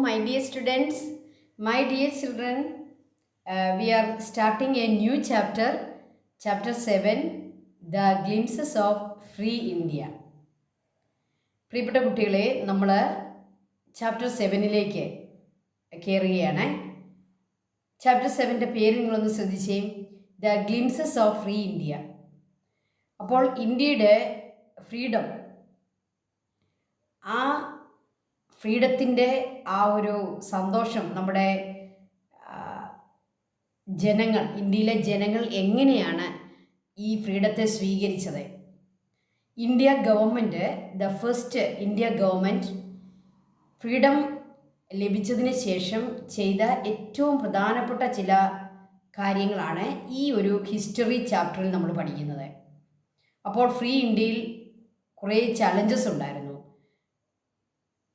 my dear students, my dear children. We are starting a new chapter, chapter 7, The Glimpses of Free India. പ്രിയപ്പെട്ട കുട്ടികളെ, നമ്മൾ chapter 7ലേക്ക് കയറുകയാണ്. Chapter 7ൻ്റെ പേര് നിങ്ങളൊന്ന് ശ്രദ്ധിച്ചേ, the glimpses of free India. അപ്പോൾ ഇന്ത്യയുടെ ഫ്രീഡം, ആ ഫ്രീഡത്തിൻ്റെ ആ ഒരു സന്തോഷം നമ്മുടെ ജനങ്ങൾ, ഇന്ത്യയിലെ ജനങ്ങൾ എങ്ങനെയാണ് ഈ ഫ്രീഡത്തെ സ്വീകരിച്ചത്. India government, the first India government freedom ലഭിച്ചതിന് ശേഷം ചെയ്ത ഏറ്റവും പ്രധാനപ്പെട്ട ചില കാര്യങ്ങളാണ് ഈ ഒരു ഹിസ്റ്ററി ചാപ്റ്ററിൽ നമ്മൾ പഠിക്കുന്നത്. അപ്പോൾ ഫ്രീ ഇന്ത്യയിൽ കുറേ ചലഞ്ചസ് ഉണ്ടായിരുന്നു.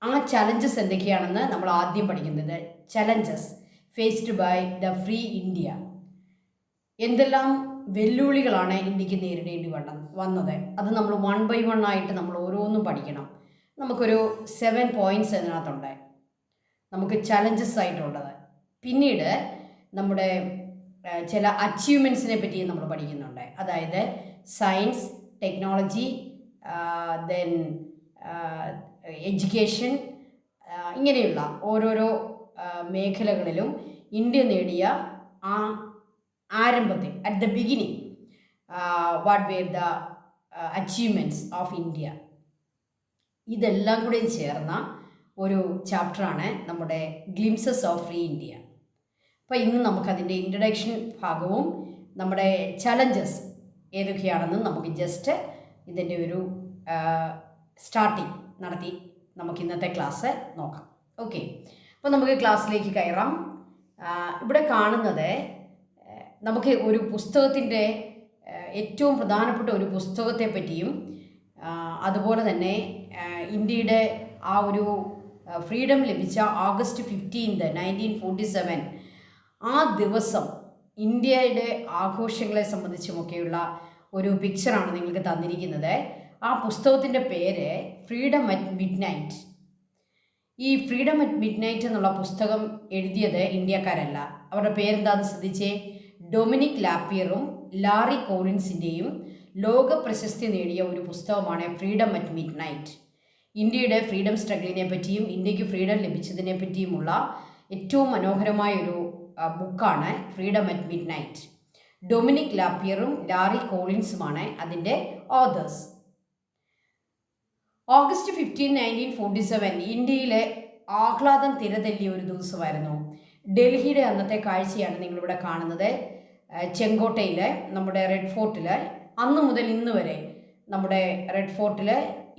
ആ ചലഞ്ചസ് എന്തൊക്കെയാണെന്ന് നമ്മൾ ആദ്യം പഠിക്കുന്നത്. Challenges faced by the free India. എന്തെല്ലാം വെല്ലുവിളികളാണ് ഇന്ത്യക്ക് നേരിടേണ്ടി വന്നത്, അത് നമ്മൾ 1 by 1 ആയിട്ട് നമ്മൾ ഓരോന്നും പഠിക്കണം. നമുക്കൊരു 7 points അതിനകത്തുണ്ട്, നമുക്ക് ചലഞ്ചസ് ആയിട്ടുള്ളത്. പിന്നീട് നമ്മുടെ ചില അച്ചീവ്മെൻറ്റ്സിനെ പറ്റി നമ്മൾ പഠിക്കുന്നുണ്ട്. അതായത് സയൻസ്, ടെക്നോളജി, ദെൻ എഡ്യൂക്കേഷൻ, ഇങ്ങനെയുള്ള ഓരോരോ മേഖലകളിലും ഇന്ത്യ നേടിയ ആ ആരംഭത്തിൽ, at the beginning, what were the achievements of India, ഇതെല്ലാം കൂടി ചേർന്ന ഒരു ചാപ്റ്ററാണ് നമ്മുടെ ഗ്ലിംസസ് ഓഫ് ഫ്രീ ഇന്ത്യ. അപ്പോൾ ഇന്ന് നമുക്കതിൻ്റെ ഇൻട്രഡക്ഷൻ ഭാഗവും നമ്മുടെ ചലഞ്ചസ് ഏതൊക്കെയാണെന്നും നമുക്ക് ജസ്റ്റ് ഇതിൻ്റെ ഒരു സ്റ്റാർട്ടിങ് നടത്തി നമുക്ക് ഇന്നത്തെ ക്ലാസ് നോക്കാം. ഓക്കെ, അപ്പോൾ നമുക്ക് ക്ലാസ്സിലേക്ക് കയറാം. ഇവിടെ കാണുന്നത് നമുക്ക് ഒരു പുസ്തകത്തിൻ്റെ ഏറ്റവും പ്രധാനപ്പെട്ട ഒരു പുസ്തകത്തെ പറ്റിയും അതുപോലെ തന്നെ ഇന്ത്യയുടെ ആ ഒരു ഫ്രീഡം ലഭിച്ച August 15, 1947 ആ ദിവസം ഇന്ത്യയുടെ ആഘോഷങ്ങളെ സംബന്ധിച്ചുമൊക്കെയുള്ള ഒരു പിക്ചറാണ് നിങ്ങൾക്ക് തന്നിരിക്കുന്നത്. ആ പുസ്തകത്തിൻ്റെ പേര് ഫ്രീഡം അറ്റ് മിഡ് നൈറ്റ്. ഈ ഫ്രീഡം അറ്റ് മിഡ് നൈറ്റ് എന്നുള്ള പുസ്തകം എഴുതിയത് ഇന്ത്യക്കാരല്ല. അവരുടെ പേരെന്താണെന്ന് ശ്രദ്ധിച്ചേ, ഡൊമിനിക് ലാപ്പിയറും ലാറി കോളിൻസിൻ്റെയും ലോക പ്രശസ്തി നേടിയ ഒരു പുസ്തകമാണ് ഫ്രീഡം അറ്റ് മിഡ് നൈറ്റ്. ഇന്ത്യയുടെ ഫ്രീഡം സ്ട്രഗിളിനെ പറ്റിയും ഇന്ത്യക്ക് ഫ്രീഡം ലഭിച്ചതിനെ പറ്റിയുമുള്ള ഏറ്റവും മനോഹരമായൊരു ബുക്കാണ് Freedom at Midnight. Dominique ലാപ്പിയറും ലാറി കോളിൻസുമാണ് അതിൻ്റെ ഓതേഴ്സ്. August 15, 1947 ഇന്ത്യയിലെ ആഹ്ലാദം തിരതല്ലിയ ഒരു ദിവസമായിരുന്നു. ഡൽഹിയുടെ അന്നത്തെ കാഴ്ചയാണ് നിങ്ങളിവിടെ കാണുന്നത്. ചെങ്കോട്ടയിൽ നമ്മുടെ റെഡ് ഫോർട്ടിൽ അന്ന് മുതൽ ഇന്ന് വരെ നമ്മുടെ റെഡ് ഫോർട്ടിൽ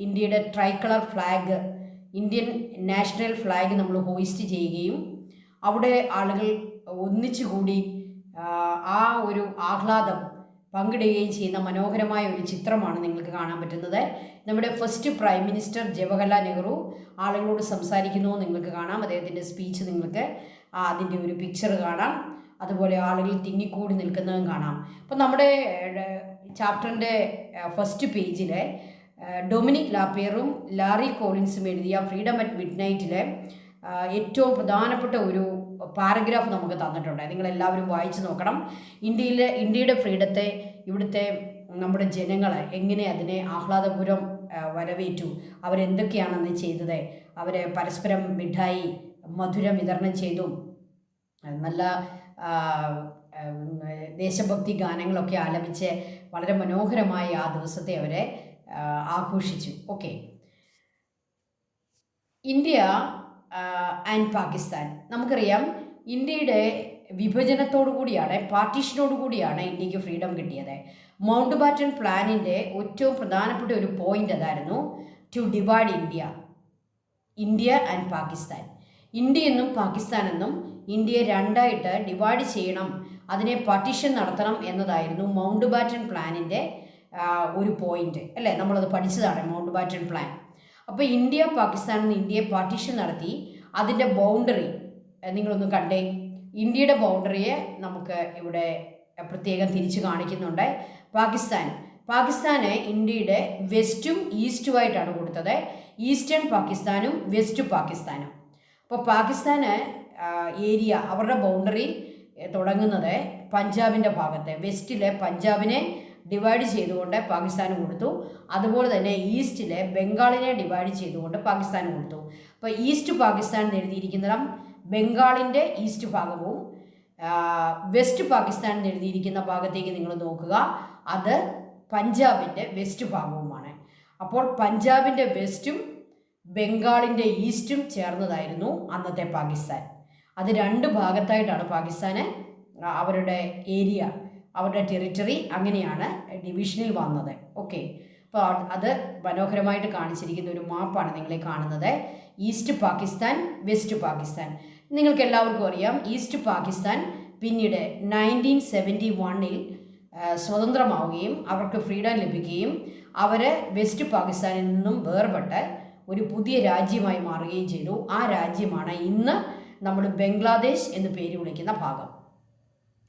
ഇന്ത്യയുടെ ട്രൈകളർ ഫ്ലാഗ്, ഇന്ത്യൻ നാഷണൽ ഫ്ലാഗ് നമ്മൾ ഹോയിസ്റ്റ് ചെയ്യുകയും അവിടെ ആളുകൾ ഒന്നിച്ചുകൂടി ആ ഒരു ആഹ്ലാദം പങ്കിടുകയും ചെയ്യുന്ന മനോഹരമായ ഒരു ചിത്രമാണ് നിങ്ങൾക്ക് കാണാൻ പറ്റുന്നത്. നമ്മുടെ first prime minister Jawaharlal Nehru ആളുകളോട് സംസാരിക്കുന്നു നിങ്ങൾക്ക് കാണാം. അദ്ദേഹത്തിൻ്റെ സ്പീച്ച് നിങ്ങൾക്ക് അതിൻ്റെ ഒരു പിക്ചർ കാണാം. അതുപോലെ ആളുകൾ തിങ്ങിക്കൂടി നിൽക്കുന്നതും കാണാം. അപ്പം നമ്മുടെ ചാപ്റ്ററിൻ്റെ ഫസ്റ്റ് പേജിൽ ഡൊമിനിക് ലാപ്പിയറും ലാറി കോളിൻസും എഴുതിയ ഫ്രീഡം അറ്റ് മിഡ് നൈറ്റിലെ ഏറ്റവും പ്രധാനപ്പെട്ട ഒരു പാരഗ്രാഫ് നമുക്ക് തന്നിട്ടുണ്ട്. നിങ്ങളെല്ലാവരും വായിച്ചു നോക്കണം. ഇന്ത്യയുടെ ഫ്രീഡത്തെ ഇവിടുത്തെ നമ്മുടെ ജനങ്ങൾ എങ്ങനെ അതിനെ ആഹ്ലാദപൂർവ്വം വരവേറ്റു, അവരെന്തൊക്കെയാണെന്ന് ചെയ്തത്, അവരെ പരസ്പരം മിഠായി മധുരം വിതരണം ചെയ്തു, നല്ല ദേശഭക്തി ഗാനങ്ങളൊക്കെ ആലപിച്ച് വളരെ മനോഹരമായി ആ ദിവസത്തെ അവരെ ആഘോഷിച്ചു. Okay, India and Pakistan. നമുക്കറിയാം ഇന്ത്യയുടെ വിഭജനത്തോടു കൂടിയാണ്, പാർട്ടീഷനോടു കൂടിയാണ് ഇന്ത്യക്ക് ഫ്രീഡം കിട്ടിയത്. മൗണ്ട് ബാറ്റൻ പ്ലാനിൻ്റെ ഏറ്റവും പ്രധാനപ്പെട്ട ഒരു പോയിൻ്റ് അതായിരുന്നു, to divide India and Pakistan. India എന്നും പാകിസ്ഥാൻ എന്നും ഇന്ത്യയെ രണ്ടായിട്ട് ഡിവൈഡ് ചെയ്യണം, അതിനെ പാർട്ടീഷൻ നടത്തണം എന്നതായിരുന്നു മൗണ്ട് ബാറ്റൻ പ്ലാനിൻ്റെ ഒരു പോയിൻ്റ് അല്ലേ. നമ്മളത് പഠിച്ചതാണ് മൗണ്ട് ബാറ്റൻ പ്ലാൻ. അപ്പോൾ ഇന്ത്യ പാകിസ്ഥാനിൽ നിന്ന് ഇന്ത്യയെ പാർട്ടീഷൻ നടത്തി. അതിൻ്റെ ബൗണ്ടറി നിങ്ങളൊന്ന് കണ്ടേ. ഇന്ത്യയുടെ ബൗണ്ടറിയെ നമുക്ക് ഇവിടെ പ്രത്യേകം തിരിച്ചു കാണിക്കുന്നുണ്ട്. പാകിസ്ഥാന് ഇന്ത്യയുടെ വെസ്റ്റും ഈസ്റ്റുമായിട്ടാണ് കൊടുത്തത്. ഈസ്റ്റേൺ പാകിസ്ഥാനും വെസ്റ്റ് പാകിസ്ഥാനും. അപ്പോൾ പാകിസ്ഥാന് ഏരിയ അവരുടെ ബൗണ്ടറി തുടങ്ങുന്നത് പഞ്ചാബിൻ്റെ ഭാഗത്ത്, വെസ്റ്റിലെ പഞ്ചാബിനെ ഡിവൈഡ് ചെയ്തുകൊണ്ട് പാകിസ്ഥാന് കൊടുത്തു. അതുപോലെ തന്നെ ഈസ്റ്റിലെ ബംഗാളിനെ ഡിവൈഡ് ചെയ്തുകൊണ്ട് പാകിസ്ഥാന് കൊടുത്തു. അപ്പോൾ ഈസ്റ്റ് പാകിസ്ഥാൻ എന്ന് എഴുതിയിരിക്കുന്ന ബംഗാളിൻ്റെ ഈസ്റ്റ് ഭാഗവും വെസ്റ്റ് പാകിസ്ഥാൻ എന്ന് എഴുതിയിരിക്കുന്ന ഭാഗത്തേക്ക് നിങ്ങൾ നോക്കുക, അത് പഞ്ചാബിൻ്റെ വെസ്റ്റ് ഭാഗവുമാണ്. അപ്പോൾ പഞ്ചാബിൻ്റെ വെസ്റ്റും ബംഗാളിൻ്റെ ഈസ്റ്റും ചേർന്നതായിരുന്നു അന്നത്തെ പാകിസ്ഥാൻ. അത് രണ്ട് ഭാഗത്തായിട്ടാണ് പാകിസ്ഥാന് അവരുടെ ഏരിയ, അവരുടെ ടെറിറ്ററി അങ്ങനെയാണ് ഡിവിഷനിൽ വന്നത്. ഓക്കെ, അപ്പോൾ അത് മനോഹരമായിട്ട് കാണിച്ചിരിക്കുന്ന ഒരു മാപ്പാണ് നിങ്ങളെ കാണുന്നത്. East Pakistan, west Pakistan. നിങ്ങൾക്ക് എല്ലാവർക്കും അറിയാം, ഈസ്റ്റ് പാകിസ്ഥാൻ പിന്നീട് 1971 സ്വതന്ത്രമാവുകയും അവർക്ക് ഫ്രീഡം ലഭിക്കുകയും അവർ വെസ്റ്റ് പാകിസ്ഥാനിൽ നിന്നും വേർപെട്ട് ഒരു പുതിയ രാജ്യമായി മാറുകയും ചെയ്തു. ആ രാജ്യമാണ് ഇന്ന് നമ്മൾ ബംഗ്ലാദേശ് എന്ന് പേര് വിളിക്കുന്ന ഭാഗം.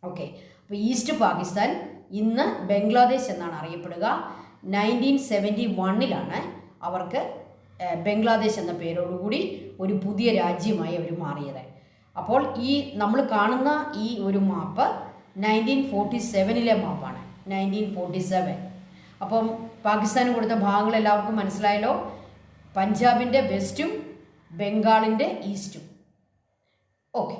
ഓക്കെ, അപ്പോൾ ഈസ്റ്റ് പാകിസ്ഥാൻ ഇന്ന് ബംഗ്ലാദേശ് എന്നാണ് അറിയപ്പെടുക. 1971 അവർക്ക് ബംഗ്ലാദേശ് എന്ന പേരോടുകൂടി ഒരു പുതിയ രാജ്യമായി അവർ മാറിയത്. അപ്പോൾ ഈ നമ്മൾ കാണുന്ന ഈ ഒരു മാപ്പ് 1947 മാപ്പാണ്. 1947. അപ്പം പാകിസ്ഥാന് കൊടുത്ത ഭാഗങ്ങൾ എല്ലാവർക്കും മനസ്സിലായല്ലോ. പഞ്ചാബിൻ്റെ വെസ്റ്റും ബംഗാളിൻ്റെ ഈസ്റ്റും. Okay,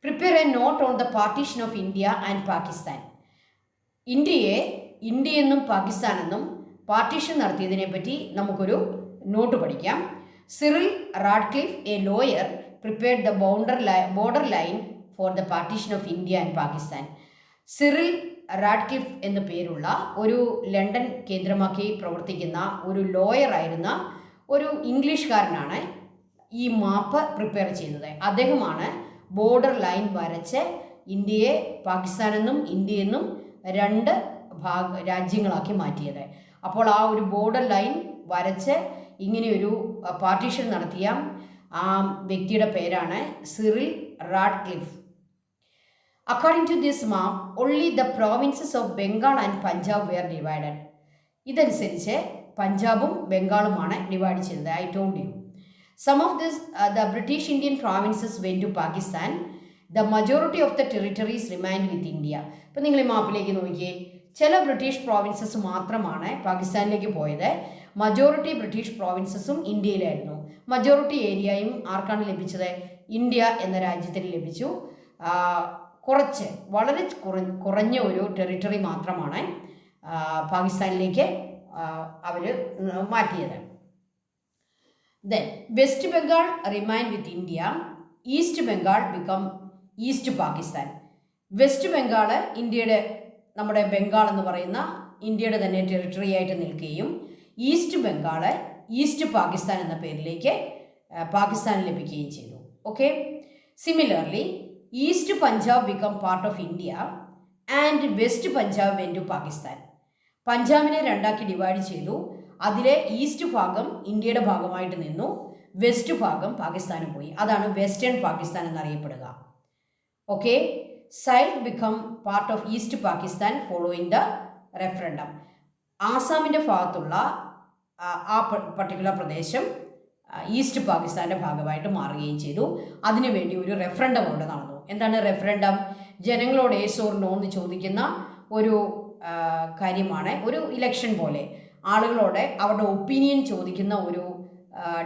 prepare a note on the partition of India and Pakistan. ഇന്ത്യയെന്നും പാകിസ്ഥാനെന്നും പാർട്ടീഷൻ നടത്തിയതിനെ പറ്റി നമുക്കൊരു നോട്ട് പഠിക്കാം. Cyril Radcliffe, a lawyer, prepared the border line for the partition of India and Pakistan. Cyril Radcliffe എന്ന പേരുള്ള ഒരു ലണ്ടൻ കേന്ദ്രമാക്കി പ്രവർത്തിക്കുന്ന ഒരു ലോയർ ആയിരുന്ന ഒരു ഇംഗ്ലീഷുകാരനാണ് ഈ മാപ്പ് പ്രിപ്പയർ ചെയ്തത്. അദ്ദേഹമാണ് ബോർഡർ ലൈൻ വരച്ച് ഇന്ത്യയെ പാകിസ്ഥാനെന്നും ഇന്ത്യയെന്നും രണ്ട് രാജ്യങ്ങളാക്കി മാറ്റിയത്. അപ്പോൾ ആ ഒരു ബോർഡർ ലൈൻ വരച്ച് ഇങ്ങനെയൊരു പാർട്ടീഷൻ നടത്തിയ ആ വ്യക്തിയുടെ പേരാണ് Cyril Radcliffe. According to this map, only the provinces of Bengal and Punjab were divided. ഇതനുസരിച്ച് പഞ്ചാബും ബംഗാളുമാണ് ഡിവൈഡ് ചെയ്തത്. I told you. Some of the British Indian provinces went to Pakistan. The majority of the territories remained with India. ഇപ്പം നിങ്ങൾ ഈ മാപ്പിലേക്ക് നോക്കിയേ, ചില British provinces മാത്രമാണ് പാകിസ്ഥാനിലേക്ക് പോയത്. മജോറിറ്റി ബ്രിട്ടീഷ് പ്രോവിൻസസും ഇന്ത്യയിലായിരുന്നു. മജോറിറ്റി ഏരിയയും ആർക്കാണ് ലഭിച്ചത്? ഇന്ത്യ എന്ന രാജ്യത്തിന് ലഭിച്ചു. വളരെ കുറഞ്ഞ ഒരു ടെറിട്ടറി മാത്രമാണ് പാകിസ്ഥാനിലേക്ക് അവർ മാറ്റിയത്. ദെൻ വെസ്റ്റ് ബംഗാൾ റിമൈൻ വിത്ത് India, east Bengal become east Pakistan. West Bengal നമ്മുടെ ബംഗാൾ എന്ന് പറയുന്ന ഇന്ത്യയുടെ തന്നെ ടെറിട്ടറി ആയിട്ട് നിൽക്കുകയും ഈസ്റ്റ് ബംഗാൾ ഈസ്റ്റ് പാകിസ്ഥാൻ എന്ന പേരിലേക്ക് പാകിസ്ഥാന് ലഭിക്കുകയും ചെയ്തു. Okay, similarly East Punjab become part of India and West Punjab went to Pakistan. പഞ്ചാബിനെ രണ്ടാക്കി ഡിവൈഡ് ചെയ്തു. അതിലെ ഈസ്റ്റ് ഭാഗം ഇന്ത്യയുടെ ഭാഗമായിട്ട് നിന്നു, വെസ്റ്റ് ഭാഗം പാകിസ്ഥാന് പോയി. അതാണ് വെസ്റ്റേൺ പാകിസ്ഥാൻ എന്നറിയപ്പെടുക. Okay, Sylhet become part of East Pakistan following the referendum. ആസാമിൻ്റെ ഭാഗത്തുള്ള ആ പർട്ടിക്കുലർ പ്രദേശം ഈസ്റ്റ് പാകിസ്ഥാൻ്റെ ഭാഗമായിട്ട് മാറുകയും ചെയ്തു. അതിനുവേണ്ടി ഒരു റെഫറൻഡം അവിടെ നടന്നു. എന്താണ് റെഫറൻഡം? ജനങ്ങളോട് യെസ് ഓർ നോ എന്ന് ചോദിക്കുന്ന ഒരു കാര്യമാണ്. ഒരു ഇലക്ഷൻ പോലെ ആളുകളോട് അവരുടെ ഒപ്പീനിയൻ ചോദിക്കുന്ന ഒരു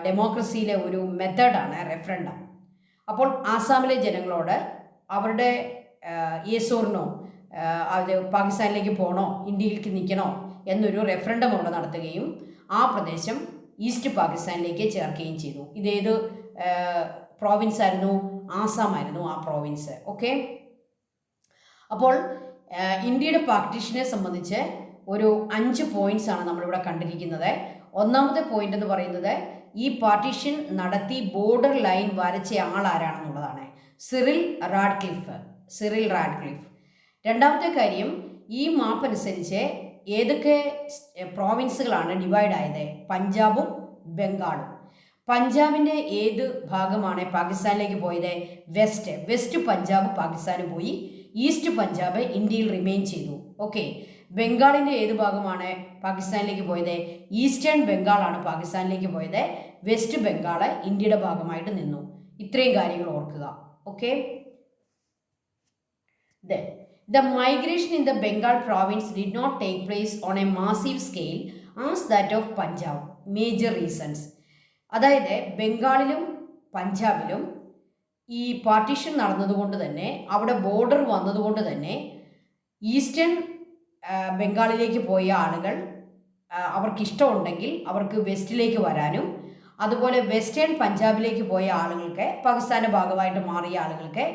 ഡെമോക്രസിയിലെ ഒരു മെത്തേഡാണ് റെഫറൻഡം. അപ്പോൾ ആസാമിലെ ജനങ്ങളോട് അവരുടെ യെസ് ഓർ നോ, അത് പാകിസ്ഥാനിലേക്ക് പോകണോ ഇന്ത്യയിലേക്ക് നിൽക്കണോ എന്നൊരു റെഫറൻഡം അവിടെ നടത്തുകയും ആ പ്രദേശം ഈസ്റ്റ് പാകിസ്ഥാനിലേക്ക് ചേർക്കുകയും ചെയ്തു. ഇതേത് പ്രോവിൻസ് ആയിരുന്നു? ആസാമായിരുന്നു ആ പ്രോവിൻസ്. ഓക്കെ, അപ്പോൾ ഇന്ത്യയുടെ പാർട്ടീഷനെ സംബന്ധിച്ച് ഒരു 5 പോയിന്റ്സ് ആണ് നമ്മളിവിടെ കണ്ടിരിക്കുന്നത്. ഒന്നാമത്തെ പോയിന്റ് എന്ന് പറയുന്നത് ഈ പാർട്ടീഷൻ നടത്തി ബോർഡർ ലൈൻ വരച്ച ആളാരാണെന്നുള്ളതാണ്. Cyril Radcliffe. രണ്ടാമത്തെ കാര്യം, ഈ മാപ്പ് അനുസരിച്ച് ഏതൊക്കെ പ്രോവിൻസുകളാണ് ഡിവൈഡ് ആയത്? പഞ്ചാബും ബംഗാളും. പഞ്ചാബിൻ്റെ ഏത് ഭാഗമാണ് പാകിസ്ഥാനിലേക്ക് പോയത്? വെസ്റ്റ് പഞ്ചാബ് പാകിസ്ഥാന് പോയി, ഈസ്റ്റ് പഞ്ചാബ് ഇന്ത്യയിൽ റിമെയിൻ ചെയ്തു. ഓക്കെ, ബംഗാളിൻ്റെ ഏത് ഭാഗമാണ് പാകിസ്ഥാനിലേക്ക് പോയത്? ഈസ്റ്റേൺ ബംഗാളാണ് പാകിസ്ഥാനിലേക്ക് പോയത്. വെസ്റ്റ് ബംഗാൾ ഇന്ത്യയുടെ ഭാഗമായിട്ട് നിന്നു. ഇത്രയും കാര്യങ്ങൾ ഓർക്കുക. Okay. The migration in the Bengal province did not take place on a massive scale as that of Punjab. Major reasons. അതായത് ബംഗാളിലും പഞ്ചാബിലും ഈ പാർട്ടീഷൻ നടന്നതുകൊണ്ട് തന്നെ, അവിടെ ബോർഡർ വന്നതുകൊണ്ട് തന്നെ ഈസ്റ്റേൺ ബംഗാളിലേക്ക് പോയ ആളുകൾ അവർക്കിഷ്ടമുണ്ടെങ്കിൽ അവർക്ക് വെസ്റ്റിലേക്ക് വരാനും, അതുപോലെ വെസ്റ്റേൺ പഞ്ചാബിലേക്ക് പോയ ആളുകൾക്ക്, പാകിസ്ഥാൻ്റെ ഭാഗമായിട്ട് മാറിയ ആളുകൾക്ക്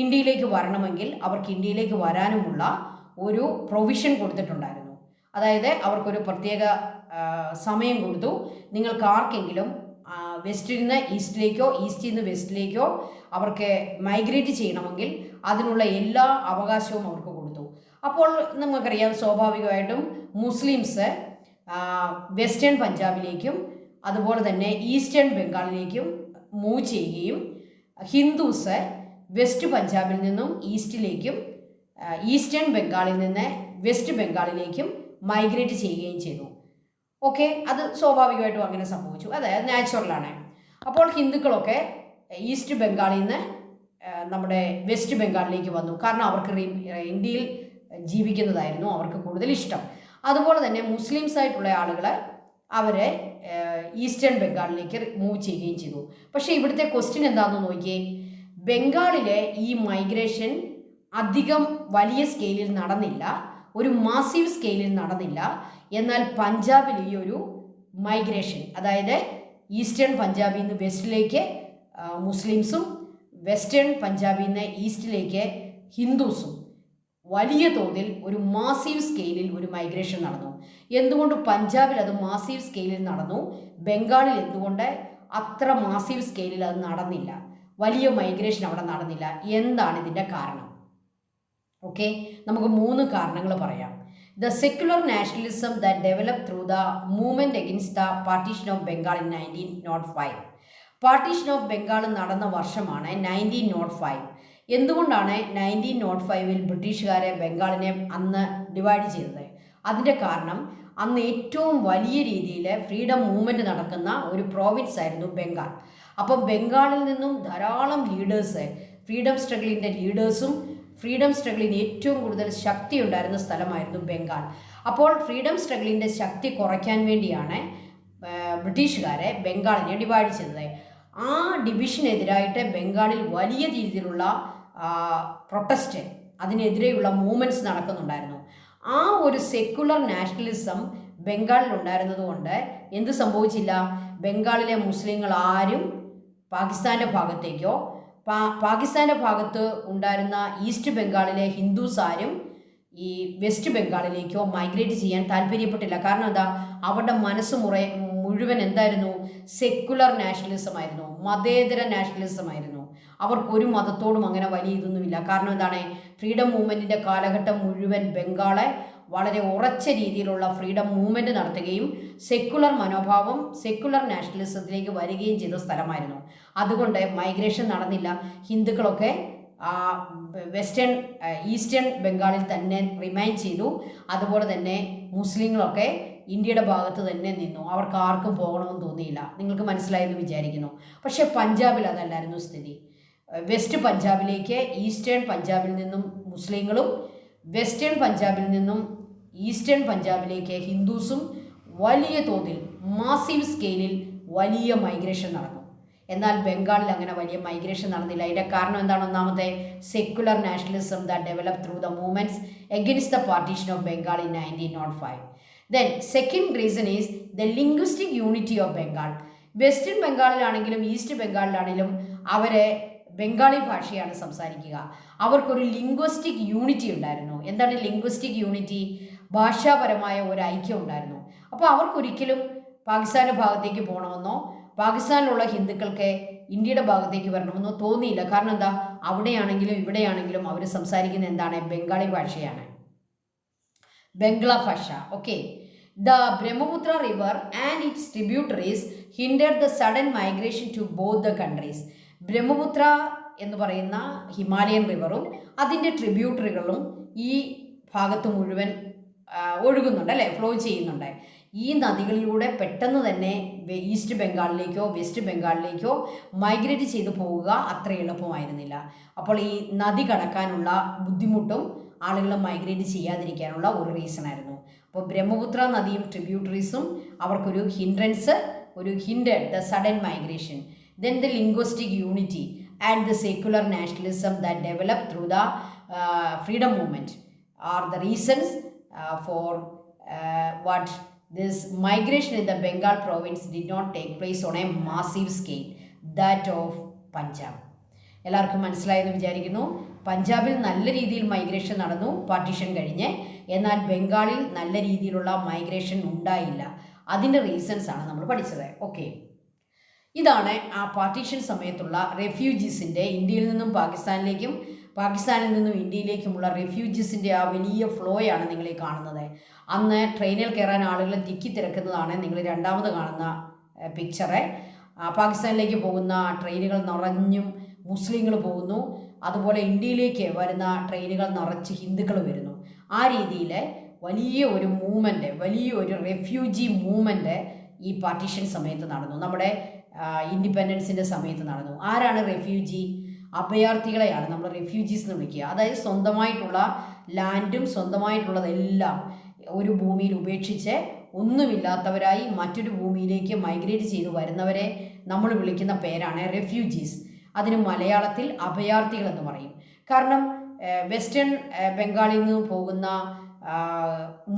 ഇന്ത്യയിലേക്ക് വരണമെങ്കിൽ അവർക്ക് ഇന്ത്യയിലേക്ക് വരാനുമുള്ള ഒരു പ്രൊവിഷൻ കൊടുത്തിട്ടുണ്ടായിരുന്നു. അതായത് അവർക്കൊരു പ്രത്യേക സമയം കൊടുത്തു. നിങ്ങൾക്ക് ആർക്കെങ്കിലും വെസ്റ്റിൽ നിന്ന് ഈസ്റ്റിലേക്കോ ഈസ്റ്റിൽ നിന്ന് വെസ്റ്റിലേക്കോ അവർക്ക് മൈഗ്രേറ്റ് ചെയ്യണമെങ്കിൽ അതിനുള്ള എല്ലാ അവകാശവും അവർക്ക് കൊടുത്തു. അപ്പോൾ നമുക്കറിയാം, സ്വാഭാവികമായിട്ടും മുസ്ലിംസ് വെസ്റ്റേൺ പഞ്ചാബിലേക്കും അതുപോലെ തന്നെ ഈസ്റ്റേൺ ബംഗാളിലേക്കും മൂവ് ചെയ്യുകയും ഹിന്ദുസ് വെസ്റ്റ് പഞ്ചാബിൽ നിന്നും ഈസ്റ്റിലേക്കും ഈസ്റ്റേൺ ബംഗാളിൽ നിന്ന് വെസ്റ്റ് ബംഗാളിലേക്കും മൈഗ്രേറ്റ് ചെയ്യുകയും ചെയ്തു. ഓക്കെ, അത് സ്വാഭാവികമായിട്ടും അങ്ങനെ സംഭവിച്ചു. അതായത് നാച്ചുറലാണ്. അപ്പോൾ ഹിന്ദുക്കളൊക്കെ ഈസ്റ്റ് ബംഗാളിൽ നിന്ന് നമ്മുടെ വെസ്റ്റ് ബംഗാളിലേക്ക് വന്നു. കാരണം അവർക്ക് ഇന്ത്യയിൽ ജീവിക്കുന്നതായിരുന്നു അവർക്ക് കൂടുതൽ ഇഷ്ടം. അതുപോലെ തന്നെ മുസ്ലിംസ് ആയിട്ടുള്ള ആളുകൾ അവരെ ഈസ്റ്റേൺ ബംഗാളിലേക്ക് മൂവ് ചെയ്യുകയും ചെയ്തു. പക്ഷേ ഇവിടുത്തെ ക്വസ്റ്റ്യൻ എന്താണെന്ന് നോക്കിയേ, ബംഗാളിലെ ഈ മൈഗ്രേഷൻ അധികം വലിയ സ്കെയിലിൽ നടന്നില്ല, ഒരു മാസീവ് സ്കെയിലിൽ നടന്നില്ല. എന്നാൽ പഞ്ചാബിൽ ഈ ഒരു മൈഗ്രേഷൻ, അതായത് ഈസ്റ്റേൺ പഞ്ചാബിൽ നിന്ന് വെസ്റ്റിലേക്ക് മുസ്ലിംസും വെസ്റ്റേൺ പഞ്ചാബിൽ നിന്ന് ഈസ്റ്റിലേക്ക് ഹിന്ദുസും വലിയ തോതിൽ ഒരു മാസീവ് സ്കെയിലിൽ ഒരു മൈഗ്രേഷൻ നടന്നു. എന്തുകൊണ്ട് പഞ്ചാബിൽ അത് മാസീവ് സ്കെയിലിൽ നടന്നു, ബംഗാളിൽ എന്തുകൊണ്ട് അത്ര മാസീവ് സ്കെയിലിൽ അത് നടന്നില്ല, വലിയ മൈഗ്രേഷൻ അവിടെ നടന്നില്ല? എന്താണ് ഇതിൻ്റെ കാരണം? ഓക്കെ, നമുക്ക് 3 കാരണങ്ങൾ പറയാം. The secular nationalism that develop through the movement against the partition of Bengal in 1905. Partition of Bengal നടന്ന വർഷമാണ് 1905. എന്തുകൊണ്ടാണ് 1905 ബ്രിട്ടീഷുകാരെ ബംഗാളിനെ അന്ന് ഡിവൈഡ് ചെയ്തത്? അതിൻ്റെ കാരണം അന്ന് ഏറ്റവും വലിയ രീതിയിൽ ഫ്രീഡം മൂവ്മെൻറ്റ് നടക്കുന്ന ഒരു പ്രോവിൻസ് ആയിരുന്നു ബംഗാൾ. അപ്പം ബംഗാളിൽ നിന്നും ധാരാളം ലീഡേഴ്സ്, ഫ്രീഡം സ്ട്രഗിളിൻ്റെ ലീഡേഴ്സും ഫ്രീഡം സ്ട്രഗിളിന് ഏറ്റവും കൂടുതൽ ശക്തി ഉണ്ടായിരുന്ന സ്ഥലമായിരുന്നു ബംഗാൾ. അപ്പോൾ ഫ്രീഡം സ്ട്രഗിളിൻ്റെ ശക്തി കുറയ്ക്കാൻ വേണ്ടിയാണ് ബ്രിട്ടീഷുകാരെ ബംഗാളിനെ ഡിവൈഡ് ചെയ്തത്. ആ ഡിവിഷനെതിരായിട്ട് ബംഗാളിൽ വലിയ രീതിയിലുള്ള പ്രൊട്ടസ്റ്റ്, അതിനെതിരെയുള്ള മൂവ്മെൻറ്റ്സ് നടക്കുന്നുണ്ടായിരുന്നു. ആ ഒരു സെക്യുലർ നാഷണലിസം ബംഗാളിൽ ഉണ്ടായിരുന്നത് കൊണ്ട് എന്ത് സംഭവിച്ചില്ല, ബംഗാളിലെ മുസ്ലിങ്ങൾ ആരും പാകിസ്ഥാൻ്റെ ഭാഗത്തേക്കോ പാകിസ്ഥാൻ്റെ ഭാഗത്ത് ഉണ്ടായിരുന്ന ഈസ്റ്റ് ബംഗാളിലെ ഹിന്ദുസ് ആരും ഈ വെസ്റ്റ് ബംഗാളിലേക്കോ മൈഗ്രേറ്റ് ചെയ്യാൻ താല്പര്യപ്പെട്ടില്ല. കാരണം എന്താ, അവരുടെ മനസ്സ് മുഴുവൻ എന്തായിരുന്നു, സെക്യുലർ നാഷണലിസം ആയിരുന്നു, മതേതര നാഷണലിസം ആയിരുന്നു. അവർക്കൊരു മതത്തോടും അങ്ങനെ വലിയ ഇതൊന്നുമില്ല. കാരണം എന്താണ്, ഫ്രീഡം മൂവ്മെൻറ്റിൻ്റെ കാലഘട്ടം മുഴുവൻ ബംഗാളെ വളരെ ഉറച്ച രീതിയിലുള്ള ഫ്രീഡം മൂവ്മെൻറ്റ് നടത്തുകയും സെക്യുലർ മനോഭാവം, സെക്യുലർ നാഷണലിസത്തിലേക്ക് വരികയും ചെയ്ത സ്ഥലമായിരുന്നു. അതുകൊണ്ട് മൈഗ്രേഷൻ നടന്നില്ല. ഹിന്ദുക്കളൊക്കെ ഈസ്റ്റേൺ ബംഗാളിൽ തന്നെ റിമൈൻ ചെയ്തു. അതുപോലെ തന്നെ മുസ്ലിങ്ങളൊക്കെ ഇന്ത്യയുടെ ഭാഗത്ത് തന്നെ നിന്നു. അവർക്ക് ആർക്കും പോകണമെന്ന് തോന്നിയില്ല. നിങ്ങൾക്ക് മനസ്സിലായെന്ന് വിചാരിക്കുന്നു. പക്ഷേ പഞ്ചാബിൽ അതല്ലായിരുന്നു സ്ഥിതി. വെസ്റ്റ് പഞ്ചാബിലേക്ക് ഈസ്റ്റേൺ പഞ്ചാബിൽ നിന്നും മുസ്ലിങ്ങളും വെസ്റ്റേൺ പഞ്ചാബിൽ നിന്നും ഈസ്റ്റേൺ പഞ്ചാബിലേക്ക് ഹിന്ദുസും വലിയ തോതിൽ മാസീവ് സ്കെയിലിൽ വലിയ മൈഗ്രേഷൻ നടന്നു. എന്നാൽ ബംഗാളിൽ അങ്ങനെ വലിയ മൈഗ്രേഷൻ നടന്നില്ല. അതിൻ്റെ കാരണം എന്താണ്? ഒന്നാമത്തെ, secular nationalism that develop through the movements against the partition of Bengal in 1905. Then second reason is the linguistic unity of Bengal. Western ബംഗാളിലാണെങ്കിലും ഈസ്റ്റ് ബംഗാളിലാണെങ്കിലും അവരെ ബംഗാളി ഭാഷയാണ് സംസാരിക്കുക. അവർക്കൊരു ലിംഗ്വിസ്റ്റിക് യൂണിറ്റി ഉണ്ടായിരുന്നു. എന്താണ് ലിംഗ്വിസ്റ്റിക് യൂണിറ്റി? ഭാഷാപരമായ ഒരു ഐക്യം ഉണ്ടായിരുന്നു. അപ്പോൾ അവർക്കൊരിക്കലും പാകിസ്ഥാൻ്റെ ഭാഗത്തേക്ക് പോകണമെന്നോ പാകിസ്ഥാനിലുള്ള ഹിന്ദുക്കൾക്ക് ഇന്ത്യയുടെ ഭാഗത്തേക്ക് വരണമെന്നോ തോന്നിയില്ല. കാരണം എന്താ, അവിടെയാണെങ്കിലും ഇവിടെയാണെങ്കിലും അവർ സംസാരിക്കുന്നത് എന്താണ്? ബംഗാളി ഭാഷയാണ്, ബംഗ്ലാ ഭാഷ. Okay. The Brahmaputra river and its tributaries hindered the sudden migration to both the countries. Brahmaputra എന്ന് പറയുന്ന ഹിമാലയൻ റിവറും അതിൻ്റെ ട്രിബ്യൂട്ടറികളും ഈ ഭാഗത്ത് മുഴുവൻ ഒഴുകുന്നുണ്ട്, അല്ലേ, ഫ്ലോ ചെയ്യുന്നുണ്ട്. ഈ നദികളിലൂടെ പെട്ടെന്ന് തന്നെ ഈസ്റ്റ് ബംഗാളിലേക്കോ വെസ്റ്റ് ബംഗാളിലേക്കോ മൈഗ്രേറ്റ് ചെയ്തു പോവുക അത്ര എളുപ്പമായിരുന്നില്ല. അപ്പോൾ ഈ നദി കടക്കാനുള്ള ബുദ്ധിമുട്ടും ആളുകൾ മൈഗ്രേറ്റ് ചെയ്യാതിരിക്കാനുള്ള ഒരു റീസണായിരുന്നു. അപ്പോൾ ബ്രഹ്മപുത്ര നദിയും ട്രിബ്യൂട്ടറീസും അവർക്കൊരു ഹിൻഡ്രൻസ്, ഒരു hindered the sudden migration. Then the linguistic unity and the secular nationalism that develop through the freedom movement are the reasons for what this migration in the Bengal province did not take place on a massive scale, that of Punjab. എല്ലാവർക്കും മനസ്സിലായെന്ന് വിചാരിക്കുന്നു. പഞ്ചാബിൽ നല്ല രീതിയിൽ migration നടന്നു partition കഴിഞ്ഞ്, എന്നാൽ ബംഗാളിൽ നല്ല രീതിയിലുള്ള മൈഗ്രേഷൻ ഉണ്ടായില്ല. അതിൻ്റെ റീസൺസാണ് നമ്മൾ പഠിച്ചത്. ഓക്കെ, ഇതാണ് ആ പാർട്ടീഷൻ സമയത്തുള്ള റെഫ്യൂജീസിൻ്റെ, ഇന്ത്യയിൽ നിന്നും പാകിസ്ഥാനിലേക്കും പാകിസ്ഥാനിൽ നിന്നും ഇന്ത്യയിലേക്കുമുള്ള റെഫ്യൂജീസിൻ്റെ ആ വലിയ ഫ്ലോയാണ് നിങ്ങൾ ഈ കാണുന്നത്. അന്ന് ട്രെയിനിൽ കയറാൻ ആളുകൾ തിക്കിത്തിരക്കുന്നതാണ് നിങ്ങൾ രണ്ടാമത് കാണുന്ന പിക്ചറ്. പാകിസ്ഥാനിലേക്ക് പോകുന്ന ട്രെയിനുകൾ നിറഞ്ഞും മുസ്ലിങ്ങൾ പോകുന്നു, അതുപോലെ ഇന്ത്യയിലേക്ക് വരുന്ന ട്രെയിനുകൾ നിറച്ച് ഹിന്ദുക്കൾ വരുന്നു. ആ രീതിയിൽ വലിയ ഒരു മൂവ്മെൻറ്റ്, വലിയൊരു റെഫ്യൂജി മൂവ്മെൻറ്റ് ഈ പാർട്ടീഷൻ സമയത്ത് നടന്നു, നമ്മുടെ ഇൻഡിപെൻഡൻസിൻ്റെ സമയത്ത് നടന്നു. ആരാണ് റെഫ്യൂജി? അഭയാർത്ഥികളെയാണ് നമ്മൾ റെഫ്യൂജീസ് എന്ന് വിളിക്കുക. അതായത് സ്വന്തമായിട്ടുള്ള ലാൻഡും സ്വന്തമായിട്ടുള്ളതെല്ലാം ഒരു ഭൂമിയിൽ ഉപേക്ഷിച്ച് ഒന്നുമില്ലാത്തവരായി മറ്റൊരു ഭൂമിയിലേക്ക് മൈഗ്രേറ്റ് ചെയ്ത് വരുന്നവരെ നമ്മൾ വിളിക്കുന്ന പേരാണ് റെഫ്യൂജീസ്. അതിന് മലയാളത്തിൽ അഭയാർത്ഥികൾ എന്ന് പറയും. കാരണം വെസ്റ്റേൺ ബംഗാളിൽ നിന്ന് പോകുന്ന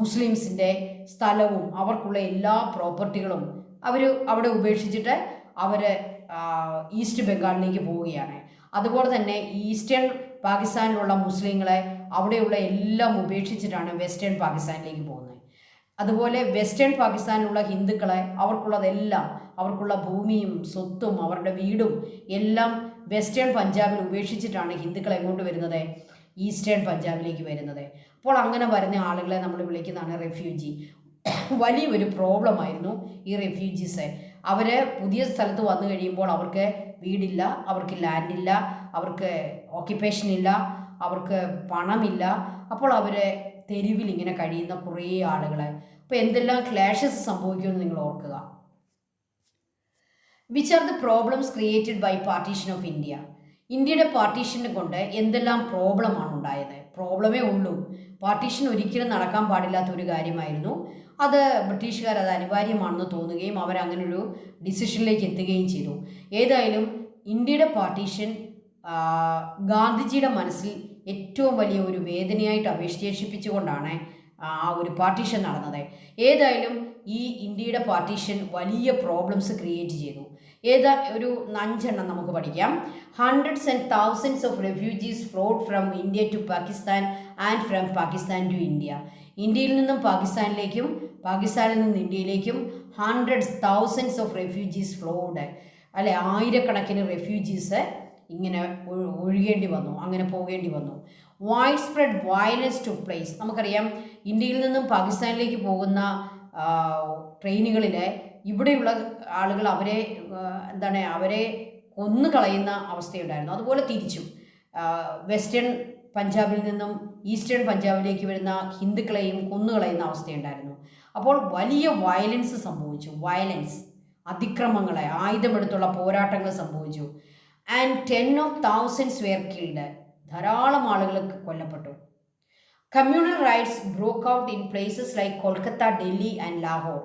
മുസ്ലിംസിൻ്റെ സ്ഥലവും അവർക്കുള്ള എല്ലാ പ്രോപ്പർട്ടികളും അവർ അവിടെ ഉപേക്ഷിച്ചിട്ട് അവർ ഈസ്റ്റ് ബംഗാളിലേക്ക് പോവുകയാണ്. അതുപോലെ തന്നെ ഈസ്റ്റേൺ പാകിസ്ഥാനിലുള്ള മുസ്ലിങ്ങളെ അവിടെയുള്ള എല്ലാം ഉപേക്ഷിച്ചിട്ടാണ് വെസ്റ്റേൺ പാകിസ്ഥാനിലേക്ക് പോകുന്നത്. അതുപോലെ വെസ്റ്റേൺ പാകിസ്ഥാനിലുള്ള ഹിന്ദുക്കളെ അവർക്കുള്ളതെല്ലാം, അവർക്കുള്ള ഭൂമിയും സ്വത്തും അവരുടെ വീടും എല്ലാം വെസ്റ്റേൺ പഞ്ചാബിൽ ഉപേക്ഷിച്ചിട്ടാണ് ഹിന്ദുക്കൾ എങ്ങോട്ട് വരുന്നത്? ഈസ്റ്റേൺ പഞ്ചാബിലേക്ക് വരുന്നത്. അപ്പോൾ അങ്ങനെ വരുന്ന ആളുകളെ നമ്മൾ വിളിക്കുന്നതാണ് റെഫ്യൂജി. വലിയൊരു പ്രോബ്ലമായിരുന്നു ഈ റെഫ്യൂജീസ്. അവർ പുതിയ സ്ഥലത്ത് വന്നു കഴിയുമ്പോൾ അവർക്ക് വീടില്ല, അവർക്ക് ലാൻഡില്ല, അവർക്ക് ഓക്യുപ്പേഷൻ ഇല്ല, അവർക്ക് പണമില്ല. അപ്പോൾ അവർ തെരുവിൽ ഇങ്ങനെ കഴിയുന്ന കുറേ ആളുകളെ. അപ്പോൾ എന്തെല്ലാം ക്ലാഷസ് സംഭവിക്കുമെന്ന് നിങ്ങൾ ഓർക്കുക. Which are the problems created by partition of India? ഇന്ത്യയുടെ പാർട്ടീഷനെ കൊണ്ട് എന്തെല്ലാം പ്രോബ്ലമാണ് ഉണ്ടായത്? പ്രോബ്ലമേ ഉള്ളൂ. പാർട്ടീഷൻ ഒരിക്കലും നടക്കാൻ പാടില്ലാത്ത ഒരു കാര്യമായിരുന്നു. അത് ബ്രിട്ടീഷുകാർ അത് അനിവാര്യമാണെന്ന് തോന്നുകയും അവരങ്ങനൊരു ഡിസിഷനിലേക്ക് എത്തുകയും ചെയ്തു. ഏതായാലും ഇന്ത്യയുടെ പാർട്ടീഷൻ ഗാന്ധിജിയുടെ മനസ്സിൽ ഏറ്റവും വലിയ ഒരു വേദനയായിട്ട് അവിശേഷിപ്പിച്ചുകൊണ്ടാണ് ആ ഒരു പാർട്ടീഷൻ നടന്നത്. ഏതായാലും ഈ ഇന്ത്യയുടെ പാർട്ടീഷൻ വലിയ പ്രോബ്ലംസ് ക്രിയേറ്റ് ചെയ്തു. ഒരു 5 എണ്ണം നമുക്ക് പഠിക്കാം. Hundreds and thousands of refugees flowed from India to Pakistan and from Pakistan to India. ഇന്ത്യയിൽ നിന്നും പാകിസ്ഥാനിലേക്കും പാകിസ്ഥാനിൽ നിന്നും ഇന്ത്യയിലേക്കും hundreds thousands of refugees flowed, അല്ലെ, ആയിരക്കണക്കിന് റെഫ്യൂജീസ് ഇങ്ങനെ ഒഴുകേണ്ടി വന്നു, അങ്ങനെ പോകേണ്ടി വന്നു. Widespread violence took place. നമുക്കറിയാം, ഇന്ത്യയിൽ നിന്നും പാകിസ്ഥാനിലേക്ക് പോകുന്ന ട്രെയിനുകളിൽ ഇവിടെയുള്ള ആളുകൾ അവരെ കൊന്നു കളയുന്ന അവസ്ഥയുണ്ടായിരുന്നു. അതുപോലെ തിരിച്ചും വെസ്റ്റേൺ പഞ്ചാബിൽ നിന്നും ഈസ്റ്റേൺ പഞ്ചാബിലേക്ക് വരുന്ന ഹിന്ദുക്കളെയും കൊന്നുകളയുന്ന അവസ്ഥയുണ്ടായിരുന്നു. അപ്പോൾ വലിയ വയലൻസ് സംഭവിച്ചു. അതിക്രമങ്ങളെ, ആയുധമെടുത്തുള്ള പോരാട്ടങ്ങൾ സംഭവിച്ചു. And 10,000 were killed. ധാരാളം ആളുകൾ കൊല്ലപ്പെട്ടു. Communal riots broke out in places like Kolkata, Delhi and Lahore.